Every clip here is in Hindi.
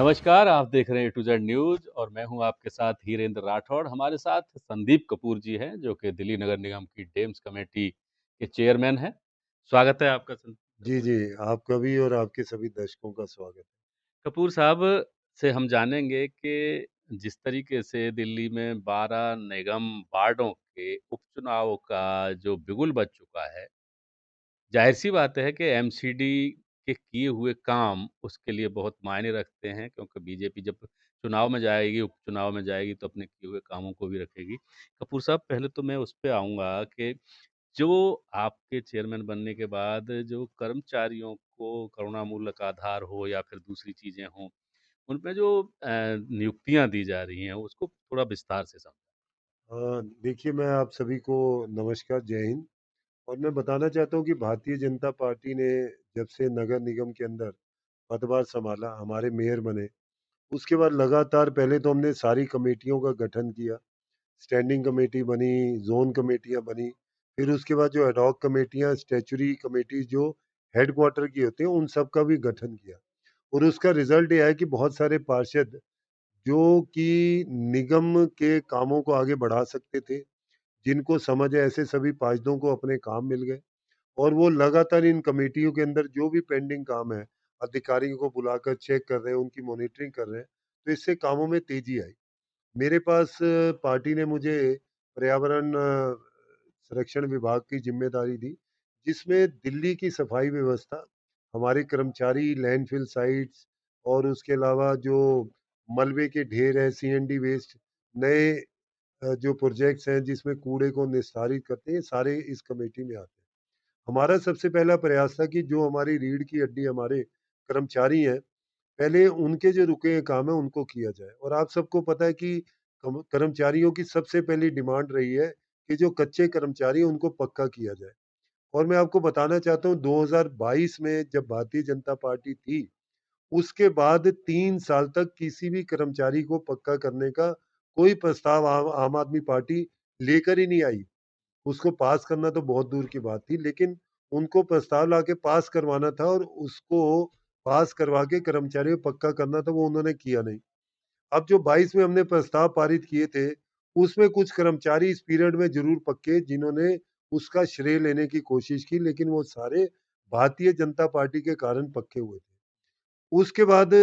नमस्कार, आप देख रहे हैं ए टू जेड न्यूज़ और मैं हूं आपके साथ हीरेंद्र राठौड़। हमारे साथ संदीप कपूर जी हैं, जो कि दिल्ली नगर निगम की डेम्स कमेटी के चेयरमैन हैं। स्वागत है आपका जी, कपूर जी। जी। आपका भी और आपके सभी दर्शकों का स्वागत कपूर साहब से हम जानेंगे कि जिस तरीके से दिल्ली में 12 निगम वार्डों के उपचुनाव का जो बिगुल बज चुका है, ज़ाहिर-सी बात है कि एमसीडी के किए हुए काम उसके लिए बहुत मायने रखते हैं, क्योंकि बीजेपी जब चुनाव में जाएगी, उपचुनाव में जाएगी, तो अपने किए हुए कामों को भी रखेगी। कपूर साहब, पहले तो मैं उस पे आऊँगा कि जो आपके चेयरमैन बनने के बाद जो कर्मचारियों को करुणामूलक आधार हो या फिर दूसरी चीज़ें हों, उनपे जो नियुक्तियाँ दी जा रही हैं, उसको थोड़ा विस्तार से समझाएँ। देखिए मैं आप सभी को नमस्कार, जय हिंद। और मैं बताना चाहता हूँ कि भारतीय जनता पार्टी ने जब से नगर निगम के अंदर पदभार सँभाला, हमारे मेयर बने, उसके बाद लगातार पहले तो हमने सारी कमेटियों का गठन किया। स्टैंडिंग कमेटी बनी, ज़ोन कमेटियाँ बनी, फिर उसके बाद जो एड हॉक कमेटियाँ, स्टैट्यूटरी कमेटी जो हेडक्वार्टर की होती हैं, उन सब का भी गठन किया। और उसका रिज़ल्ट ये है कि बहुत सारे पार्षद जो कि निगम के कामों को आगे बढ़ा सकते थे, जिनको समझ है ऐसे सभी पार्षदों को अपने काम मिल गए और वो लगातार इन कमेटियों के अंदर जो भी पेंडिंग काम है, अधिकारियों को बुलाकर चेक कर रहे हैं, उनकी मॉनिटरिंग कर रहे हैं, तो इससे कामों में तेज़ी आई। मेरे पास पार्टी ने मुझे पर्यावरण संरक्षण विभाग की ज़िम्मेदारी दी, जिसमें दिल्ली की सफाई व्यवस्था, हमारे कर्मचारी लैंडफ़िल साइट्स और उसके अलावा जो मलबे के ढेर हैं, सीएनडी वेस्ट, नए जो प्रोजेक्ट्स हैं जिसमें कूड़े को निस्तारित करते हैं, ये सारे इस कमेटी में आते हैं। हमारा सबसे पहला प्रयास था कि जो हमारी रीढ़ की हड्डी हमारे कर्मचारी हैं, पहले उनके जो रुके हुए काम है उनको किया जाए। और आप सबको पता है कि कर्मचारियों की सबसे पहली डिमांड रही है कि जो कच्चे कर्मचारी हैं उनको पक्का किया जाए। और मैं आपको बताना चाहता हूँ 2022 में जब भारतीय जनता पार्टी थी, उसके बाद 3 साल तक किसी भी कर्मचारी को पक्का करने का कोई प्रस्ताव आम आम आदमी पार्टी लेकर ही नहीं आई। उसको पास करना तो बहुत दूर की बात थी, लेकिन उनको प्रस्ताव लाके पास करवाना था और उसको पास करवा के कर्मचारियों को पक्का करना था, वो उन्होंने किया नहीं। अब जो 22 में हमने प्रस्ताव पारित किए थे, उसमें कुछ कर्मचारी इस पीरियड में ज़रूर पक्के जिन्होंने उसका श्रेय लेने की कोशिश की, लेकिन वो सारे भारतीय जनता पार्टी के कारण पक्के हुए थे। उसके बाद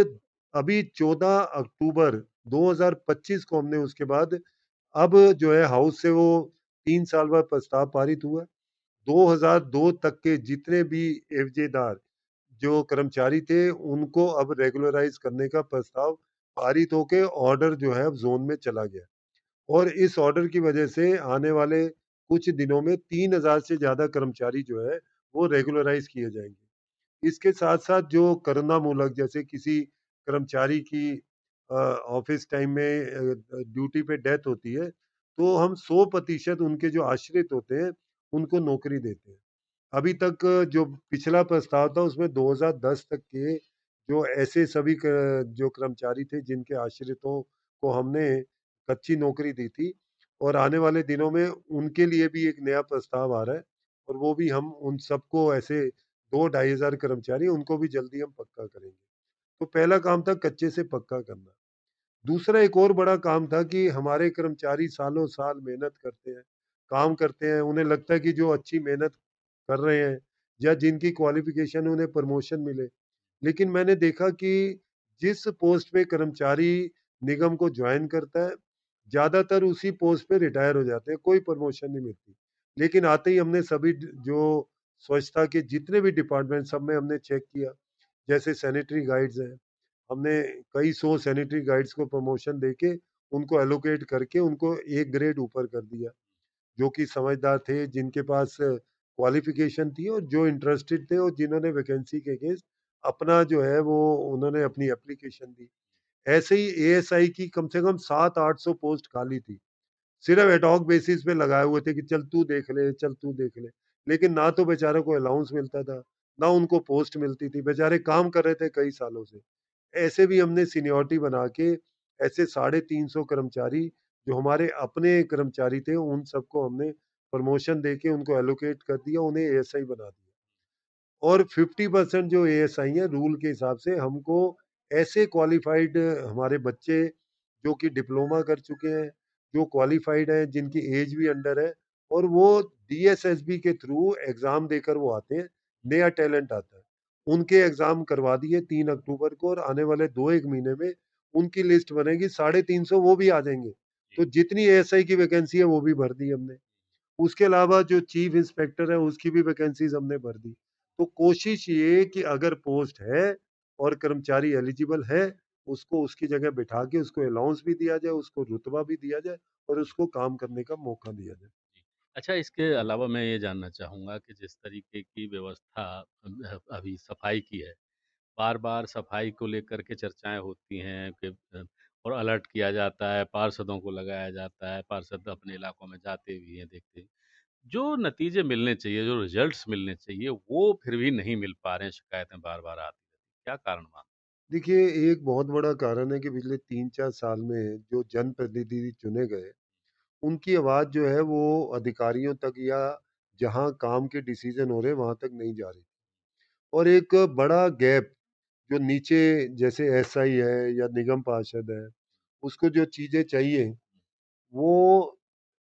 अभी 14 अक्टूबर 2025 को हमने उसके बाद अब जो है हाउस से वो 3 साल बाद प्रस्ताव पारित हुआ। 2002 तक के जितने भी एवजेदार जो कर्मचारी थे, उनको अब रेगुलराइज़ करने का प्रस्ताव पारित होके ऑर्डर जो है अब ज़ोन में चला गया। और इस ऑर्डर की वजह से आने वाले कुछ दिनों में 3000 से ज़्यादा कर्मचारी जो है, वो रेगुलराइज़ किए जाएँगे। इसके साथ-साथ जो करुणामूलक जैसे किसी कर्मचारी की ऑफ़िस टाइम में ड्यूटी पे डेथ होती है, तो हम 100% उनके जो आश्रित होते हैं, उनको नौकरी देते हैं। अभी तक जो पिछला प्रस्ताव था उसमें 2010 तक के जो ऐसे सभी क जो कर्मचारी थे जिनके आश्रितों को हमने कच्ची नौकरी दी थी और आने वाले दिनों में उनके लिए भी एक नया प्रस्ताव आ रहा है और वो भी हम उन सबको ऐसे 2 ढाई हज़ार कर्मचारी उनको भी जल्दी हम पक्का करेंगे। तो पहला काम था कच्चे से पक्का करना। दूसरा एक और बड़ा काम था कि हमारे कर्मचारी सालों-साल मेहनत करते हैं, काम करते हैं, उन्हें लगता है कि जो अच्छी मेहनत कर रहे हैं या जिनकी क्वालिफ़िकेशन है उन्हें प्रमोशन मिले। लेकिन मैंने देखा कि जिस पोस्ट पे कर्मचारी निगम को जॉइन करता है, ज़्यादातर उसी पोस्ट पे रिटायर हो जाते हैं, कोई प्रमोशन नहीं मिलती। लेकिन आते ही हमने सभी जो स्वच्छता के जितने भी डिपार्टमेंट सब में हमने चेक किया, जैसे सैनिटरी गाइड्स हैं, हमने कई 100 सैनिटरी गाइड्स को प्रमोशन देके उनको एलोकेट करके उनको 1 ग्रेड ऊपर कर दिया। जो कि समझदार थे, जिनके पास क्वालिफ़िकेशन थी और जो इंटरेस्टेड थे और जिन्होंने वैकेंसी के अगेंस्ट अपना जो है वो उन्होंने अपनी एप्लीकेशन दी। ऐसे ही एएसआई की कम से कम 700-800 पोस्ट खाली थी। सिर्फ़ एड हॉक बेसिस पे लगाए हुए थे कि चल तू देख ले, चल तू देख ले। लेकिन ना तो बेचारों को अलाउंस मिलता था, ना उनको पोस्ट मिलती थी। बेचारे काम कर रहे थे कई सालों से। ऐसे भी हमने सीनियॉरिटी बना के ऐसे 350 कर्मचारी जो हमारे अपने कर्मचारी थे, उन सबको हमने प्रमोशन देके उनको एलोकेट कर दिया, उन्हें एएसआई बना दिया। और 50% जो एएसआई हैं रूल के हिसाब से हमको ऐसे क्वालिफ़ाइड हमारे बच्चे जो कि डिप्लोमा कर चुके हैं, जो क्वालिफ़ाइड हैं, जिनकी एज भी अंडर है और वो डीएसएसबी के थ्रू एग्ज़ाम देकर वो आते हैं, नया टैलेंट आता है। उनके एग्ज़ाम करवा दिए 3 अक्टूबर को और आने वाले 2-1 महीने में उनकी लिस्ट बनेगी, 350 वो भी आ जाएँगे। तो जी, जितनी एएसआई की वैकेंसी है वो भी भर दी हमने। उसके अलावा जो चीफ इंस्पेक्टर है उसकी भी वैकेंसीज़ हमने भर दी। तो कोशिश ये कि अगर पोस्ट है और कर्मचारी एलिजिबल है, उसको उसकी जगह बिठा के उसको अलाउंस भी दिया जाए, उसको रुतबा भी दिया जाए और उसको काम करने का मौका दिया जाए। जी। अच्छा, इसके अलावा मैं ये जानना चाहूँगा कि जिस तरीके की व्यवस्था अभी सफाई की है, बार-बार सफाई को लेकर के चर्चाएँ होती हैं कि और अलर्ट किया जाता है, पार्षदों को लगाया जाता है, पार्षद अपने इलाकों में जाते भी हैं, देखते हैं। जो नतीजे मिलने चाहिए, जो रिज़ल्ट्स मिलने चाहिए, वो फिर भी नहीं मिल पा रहे हैं, शिकायतें बार-बार आती रहती हैं। क्या कारण मान देखिए, एक बहुत बड़ा कारण है कि पिछले 3-4 साल में जो जनप्रतिनिधि चुने गए, उनकी आवाज़ जो है वो अधिकारियों तक या जहाँ काम के डिसीज़न हो रहे हैं, वहाँ तक नहीं जा रही। और एक बड़ा गैप जो नीचे जैसे एसआई है या निगम पार्षद है, उसको जो चीज़ें चाहिए, वो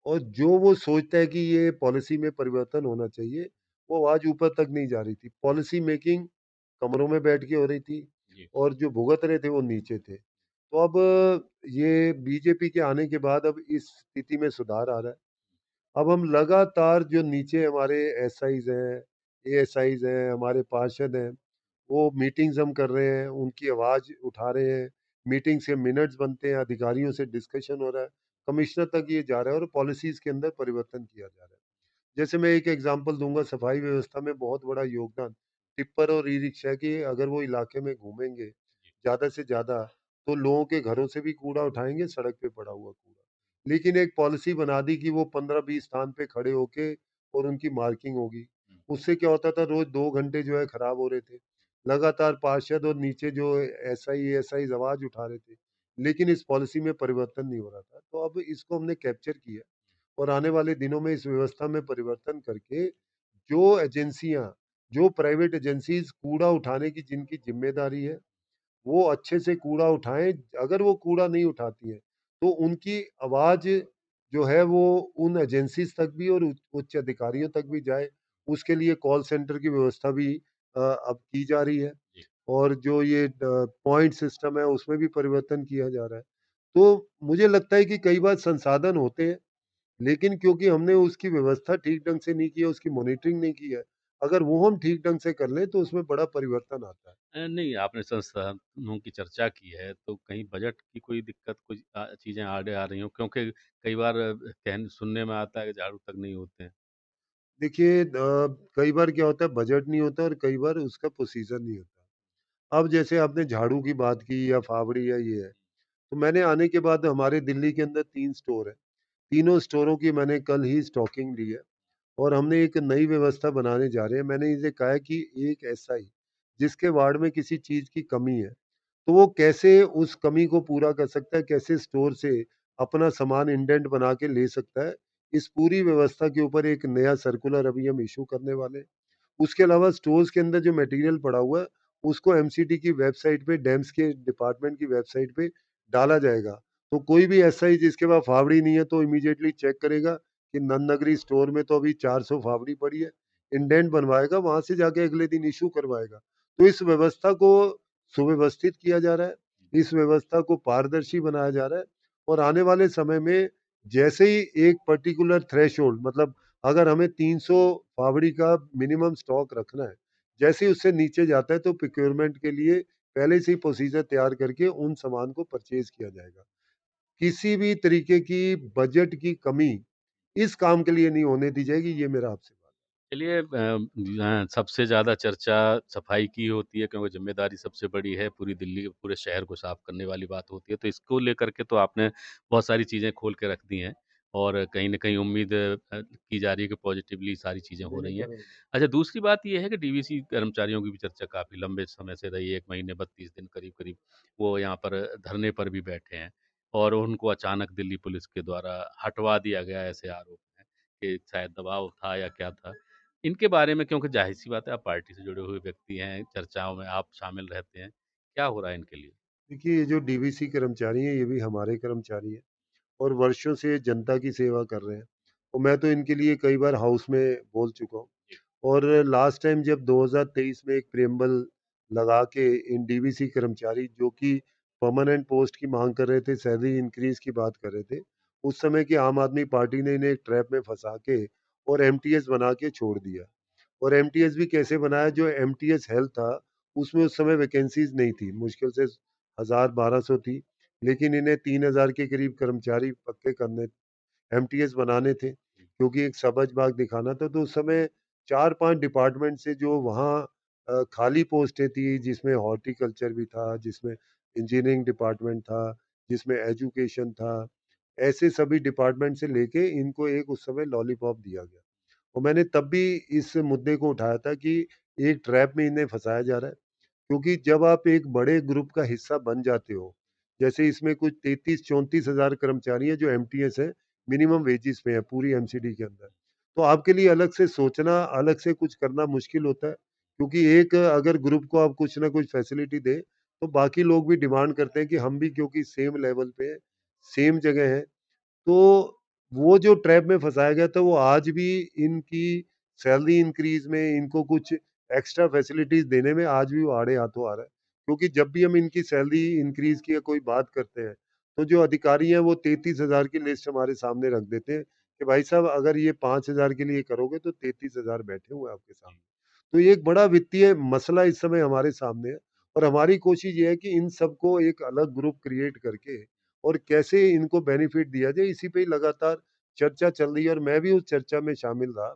और जो वो सोचता है कि ये पॉलिसी में परिवर्तन होना चाहिए, वो आवाज़ ऊपर तक नहीं जा रही थी। पॉलिसी मेकिंग कमरों में बैठ के हो रही थी जी, और जो भुगत रहे थे वो नीचे थे। तो अब ये बीजेपी के आने के बाद अब इस स्थिति में सुधार आ रहा है। अब हम लगातार जो नीचे हमारे एसआईज़ हैं, एएसआईज़ हैं, हमारे पार्षद हैं, वो मीटिंग्स हम कर रहे हैं, उनकी आवाज़ उठा रहे हैं, मीटिंग से मिनट्स बनते हैं, अधिकारियों से डिस्कशन हो रहा है, कमिश्नर तक ये जा रहा है और पॉलिसीज़ के अंदर परिवर्तन किया जा रहा है। जैसे मैं एक एग्ज़ाम्पल दूँगा, सफाई व्यवस्था में बहुत बड़ा योगदान टिप्पर और ई-रिक्शा के अगर वो इलाके में घूमेंगे जी, ज़्यादा से ज़्यादा, तो लोगों के घरों से भी कूड़ा उठाएँगे, सड़क पे पड़ा हुआ कूड़ा। लेकिन एक पॉलिसी बना दी कि वो 15-20 स्थान पे खड़े होके और उनकी मार्किंग होगी। हुँ, उससे क्या होता था, रोज़ 2 घंटे जो है खराब हो रहे थे। लगातार पार्षद और नीचे जो एसआई, एएसआई आवाज़ उठा रहे थे, लेकिन इस पॉलिसी में परिवर्तन नहीं हो रहा था। तो अब इसको हमने कैप्चर किया और आने वाले दिनों में इस व्यवस्था में परिवर्तन करके जो एजेंसियाँ, जो प्राइवेट एजेंसीज़ कूड़ा उठाने की जिनकी ज़िम्मेदारी है, वो अच्छे से कूड़ा उठाएँ। अगर वो कूड़ा नहीं उठाती हैं, तो उनकी आवाज़ जो है वो उन एजेंसीज़ तक भी और उच्च अधिकारियों तक भी जाए। उसके लिए कॉल सेंटर की व्यवस्था भी अब की जा रही है जी। और जो ये पॉइंट सिस्टम है उसमें भी परिवर्तन किया जा रहा है। तो मुझे लगता है कि कई बार संसाधन होते हैं, लेकिन क्योंकि हमने उसकी व्यवस्था ठीक ढंग से नहीं की है, उसकी मॉनिटरिंग नहीं की है, अगर वो हम ठीक ढंग से कर लें तो उसमें बड़ा परिवर्तन आता है। नहीं, आपने संसाधनों की चर्चा की है, तो कहीं बजट की कोई दिक्कत, कोई चीज़ें आड़े आ रही हों? क्योंकि कई बार कहन सुनने में आता है कि झाड़ू तक नहीं होते हैं। देखिए कई बार क्या होता है, बजट नहीं होता और कई बार उसका प्रोसीजर नहीं होता। अब जैसे आपने झाड़ू की बात की या फावड़ी या ये है, तो मैंने आने के बाद हमारे दिल्ली के अंदर 3 स्टोर हैं। तीनों स्टोरों की मैंने कल ही स्टॉकिंग ली है और हमने एक नई व्यवस्था बनाने जा रहे हैं। मैंने इसे कहा है कि एक एसआई जिसके वार्ड में किसी चीज़ की कमी है, तो वो कैसे उस कमी को पूरा कर सकता है, कैसे स्टोर से अपना सामान इंडेंट बना के ले सकता है। इस पूरी व्यवस्था के ऊपर एक नया सर्कुलर अभी हम इश्यू करने वाले हैं। उसके अलावा स्टोर्स के अंदर जो मटेरियल पड़ा हुआ है, उसको एमसीडी की वेबसाइट पे, डैम्स के डिपार्टमेंट की वेबसाइट पे डाला जाएगा। तो कोई भी एसआई जिसके पास फावड़ी नहीं है, तो इमीडिएटली चेक करेगा कि नन नगरी स्टोर में तो अभी 400 फावड़ी पड़ी है, इंडेंट बनवाएगा, वहाँ से जाके अगले दिन इश्यू करवाएगा। तो इस व्यवस्था को सुव्यवस्थित किया जा रहा है, इस व्यवस्था को पारदर्शी बनाया जा रहा है और आने वाले समय में जैसे ही एक पर्टिकुलर थ्रेशोल्ड, मतलब अगर हमें 300 फावड़ी का मिनिमम स्टॉक रखना है, जैसे ही उससे नीचे जाता है तो प्रोक्योरमेंट के लिए पहले से ही प्रोसीजर तैयार करके उन सामान को परचेज़ किया जाएगा। किसी भी तरीके की बजट की कमी इस काम के लिए नहीं होने दी जाएगी, ये मेरा आपसे वादा चलिए, सबसे ज़्यादा चर्चा सफाई की होती है, क्योंकि ज़िम्मेदारी सबसे बड़ी है, पूरी दिल्ली, पूरे शहर को साफ़ करने वाली बात होती है। तो इसको लेकर के तो आपने बहुत सारी चीज़ें खोल के रख दी हैं और कहीं न कहीं उम्मीद की जा रही है कि पॉज़िटिवली सारी चीज़ें हो रही हैं। है। अच्छा, दूसरी बात ये है कि डीवीसी कर्मचारियों की भी चर्चा काफ़ी लंबे समय से रही है, 1 महीने 32 दिन करीब-करीब वो यहाँ पर धरने पर भी बैठे हैं और उनको अचानक दिल्ली पुलिस के द्वारा हटवा दिया गया, ऐसे आरोप हैं कि शायद दबाव था या क्या था? इनके बारे में, क्योंकि ज़ाहिर-सी बात है आप पार्टी से जुड़े हुए व्यक्ति हैं, चर्चाओं में आप शामिल रहते हैं। क्या हो रहा है इनके लिए? देखिए, ये जो डीवीसी कर्मचारी हैं, ये भी हमारे कर्मचारी हैं और वर्षों से जनता की सेवा कर रहे हैं और मैं तो इनके लिए कई बार हाउस में बोल चुका हूँ। जी। और लास्ट टाइम जब 2023 में एक प्रेम्बल लगा के इन डीवीसी कर्मचारी जो कि परमानेंट पोस्ट की माँग कर रहे थे, सैलरी इंक्रीज़ की बात कर रहे थे, उस समय की आम आदमी पार्टी ने इन्हें एक ट्रैप में फँसा के और एमटीएस बना के छोड़ दिया। और एमटीएस भी कैसे बनाया, जो एमटीएस हेल्थ था, उसमें उस समय वैकेंसीज़ नहीं थी, मुश्किल से 1000-1200 थी, लेकिन इन्हें 3000 के करीब कर्मचारी पक्के करने एमटीएस बनाने थे, क्योंकि एक समझ-बाग दिखाना था। तो उस समय 4-5 डिपार्टमेंट से जो वहाँ खाली पोस्टें थी, जिसमें हॉर्टिकल्चर भी था, जिसमें इंजीनियरिंग डिपार्टमेंट था, जिसमें एजुकेशन था, ऐसे सभी डिपार्टमेंट से लेके इनको एक उस समय लॉलीपॉप दिया गया। और मैंने तब भी इस मुद्दे को उठाया था कि एक ट्रैप में इन्हें फँसाया जा रहा है। क्योंकि जब आप एक बड़े ग्रुप का हिस्सा बन जाते हो, जैसे इसमें कुछ 33-34 हज़ार कर्मचारी हैं जो एमटीएस हैं, मिनिमम वेजेस पे हैं पूरी एमसीडी के अंदर। तो आपके लिए अलग से सोचना, अलग से कुछ करना मुश्किल होता है, क्योंकि एक अगर ग्रुप को आप कुछ ना कुछ फैसिलिटी दें, तो बाकी लोग भी डिमांड करते हैं कि हम भी क्योंकि सेम लेवल पे हैं, सेम जगह हैं, तो वो जो ट्रैप में फँसाया गया था, वो आज भी इनकी सैलरी इंक्रीज़ में, इनको कुछ एक्स्ट्रा फैसिलिटीज़ देने में आज भी वो आड़े हाथों आ रहा है। क्योंकि जब भी हम इनकी सैलरी इंक्रीज़ की या कोई बात करते हैं, तो जो अधिकारी हैं वो 33,000 की लिस्ट हमारे सामने रख देते हैं कि भाई साहब अगर ये 5,000 के लिए करोगे तो 33,000 बैठे हुए हैं आपके सामने। तो ये एक बड़ा वित्तीय मसला इस समय हमारे सामने है और हमारी कोशिश ये है कि इन सबको एक अलग ग्रुप क्रिएट करके और कैसे इनको बेनिफिट दिया जाए, इसी पे ही लगातार चर्चा चल रही है और मैं भी उस चर्चा में शामिल रहा।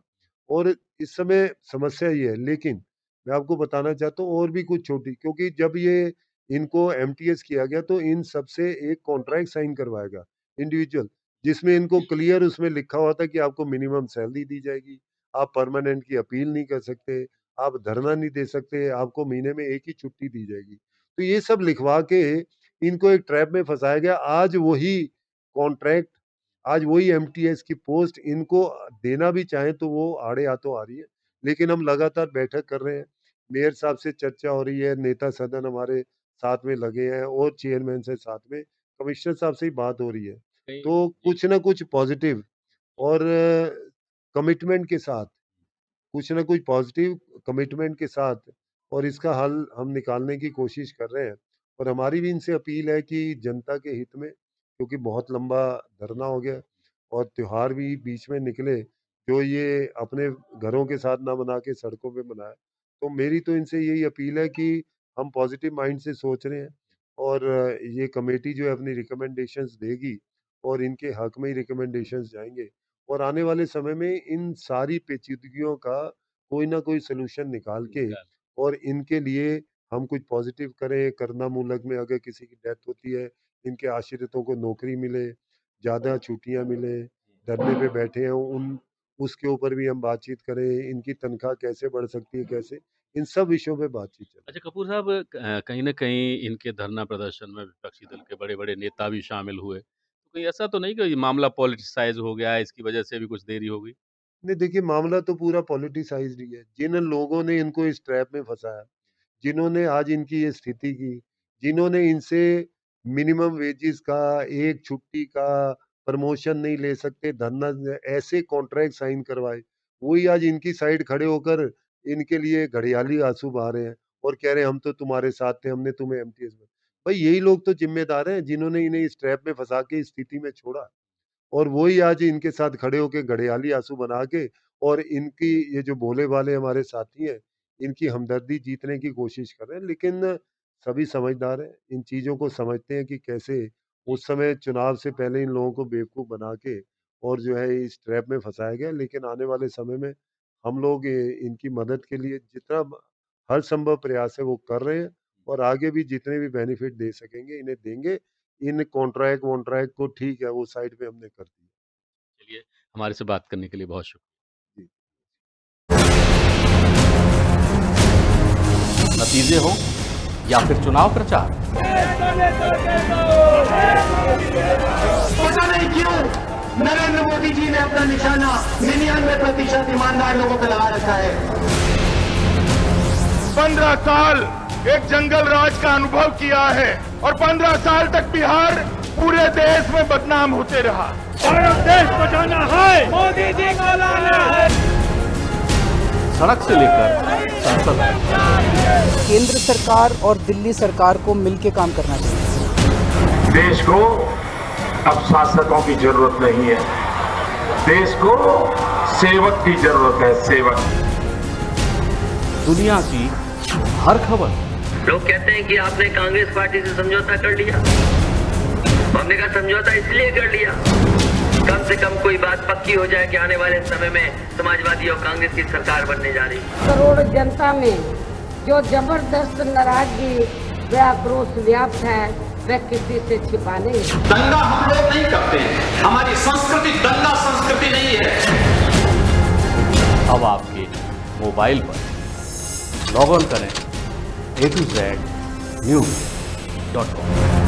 और इस समय समस्या ये है, लेकिन मैं आपको बताना चाहता हूँ और भी कुछ छोटी, क्योंकि जब ये इनको एमटीएस किया गया तो इन सबसे एक कॉन्ट्रैक्ट साइन करवाएगा इंडिविजुअल, जिसमें इनको क्लियर उसमें लिखा हुआ था कि आपको मिनिमम सैलरी दी जाएगी, आप परमानेंट की अपील नहीं कर सकते, आप धरना नहीं दे सकते, आपको महीने में 1 ही छुट्टी दी जाएगी। तो ये सब लिखवा के इनको एक ट्रैप में फँसाया गया। आज वही कॉन्ट्रैक्ट, आज वही एमटीएस की पोस्ट इनको देना भी चाहें तो वो आड़े हाथों आ रही है। लेकिन हम लगातार बैठक कर रहे हैं, मेयर साहब से चर्चा हो रही है, नेता सदन हमारे साथ में लगे हैं और चेयरमैन से साथ में, कमिश्नर साहब से ही बात हो रही है। कहीं तो जी। कुछ ना कुछ पॉज़िटिव और कमिटमेंट के साथ, कुछ ना कुछ पॉजिटिव कमिटमेंट के साथ और इसका हल हम निकालने की कोशिश कर रहे हैं। और हमारी भी इनसे अपील है कि जनता के हित में, क्योंकि बहुत लंबा धरना हो गया और त्योहार भी बीच में निकले, जो ये अपने घरों के साथ ना मना के सड़कों पे मनाए। तो मेरी तो इनसे यही अपील है कि हम पॉजिटिव माइंड से सोच रहे हैं और ये कमेटी जो है अपनी रिकमेंडेशंस देगी और इनके हक में ही रिकमेंडेशंस जाएँगे और आने वाले समय में इन सारी पेचीदगियों का कोई ना कोई सॉल्यूशन निकाल के निकाल और इनके लिए हम कुछ पॉजिटिव करें, करुणामूलक में अगर किसी की डेथ होती है, इनके आश्रितों को नौकरी मिले, ज़्यादा छुट्टियाँ मिले, धरने पे बैठे हैं उन उसके ऊपर भी हम बातचीत करें, इनकी तनख्वाह कैसे बढ़ सकती है, कैसे, इन सब विषयों पे बातचीत चले। अच्छा कपूर साहब, कहीं न कहीं इनके धरना प्रदर्शन में विपक्षी दल के बड़े-बड़े नेता भी शामिल हुए। तो कहीं ऐसा तो नहीं कि ये मामला पॉलिटिसाइज़ हो गया है, इसकी वजह से भी कुछ देरी हो गई? नहीं देखिए, मामला तो पूरा पॉलिटिसाइज़्ड ही है। जिन लोगों ने इनको इस ट्रैप में फँसाया, जिन्होंने आज इनकी ये स्थिति की, जिन्होंने इनसे मिनिमम वेजेस का, एक छुट्टी का, प्रमोशन नहीं ले सकते, धरना ऐसे कॉन्ट्रैक्ट साइन करवाए, वही आज इनकी साइड खड़े होकर इनके लिए घड़ियाली आँसू बहा रहे हैं और कह रहे हैं हम तो तुम्हारे साथ थे, हमने तुम्हें एमटीएस में। भाई यही लोग तो ज़िम्मेदार हैं जिन्होंने इन्हें इस ट्रैप में फँसा के इस स्थिति में छोड़ा। और वो ही आज इनके साथ खड़े होके घड़ियाली आँसू बना के और इनकी ये जो भोले-भाले हमारे साथी हैं, इनकी हमदर्दी जीतने की कोशिश कर रहे हैं। लेकिन सभी समझदार हैं, इन चीज़ों को समझते हैं कि कैसे जी। उस समय चुनाव से पहले इन लोगों को बेवकूफ़ बना के और जो है इस ट्रैप में फँसाया गया। लेकिन आने वाले समय में हम लोग इनकी मदद के लिए जितना ब हर संभव प्रयास है वो कर रहे हैं और आगे भी जितने भी बेनिफिट दे सकेंगे, इन्हें देंगे। इन कॉन्ट्रैक्ट को ठीक है, वो साइड पे हमने कर दिया। चलिए, हमारे से बात करने के लिए बहुत शुक्रिया। जी। नतीजे हों या फिर चुनाव प्रचार, पता नहीं क्यों नरेंद्र मोदी जी ने अपना निशाना 99% ईमानदार लोगों पर लगा रखा है। 15 साल एक जंगल राज का अनुभव किया है और 15 साल तक बिहार पूरे देश में बदनाम होते रहा। भारत देश बचाना है, मोदी जी को लाना है। सड़क से लेकर संसद तक केंद्र सरकार और दिल्ली सरकार को मिलकर काम करना चाहिए। देश को अब शासकों की जरूरत नहीं है, देश को सेवक की जरूरत है, सेवक। दुनिया की हर खबर। लोग कहते हैं कि आपने कांग्रेस पार्टी से समझौता कर लिया। हमने कहा समझौता इसलिए कर लिया कम से कम कोई बात पक्की हो जाए कि आने वाले समय में समाजवादी और कांग्रेस की सरकार बनने जा रही है। करोड़ जनता में जो जबरदस्त नाराजगी व आक्रोश व्याप्त है वह किसी से छिपा नहीं। दंगा हम लोग नहीं करते हैं, हमारी संस्कृति दंगा संस्कृति नहीं है। अब आपके मोबाइल पर लॉग ऑन करें A to Z News.com।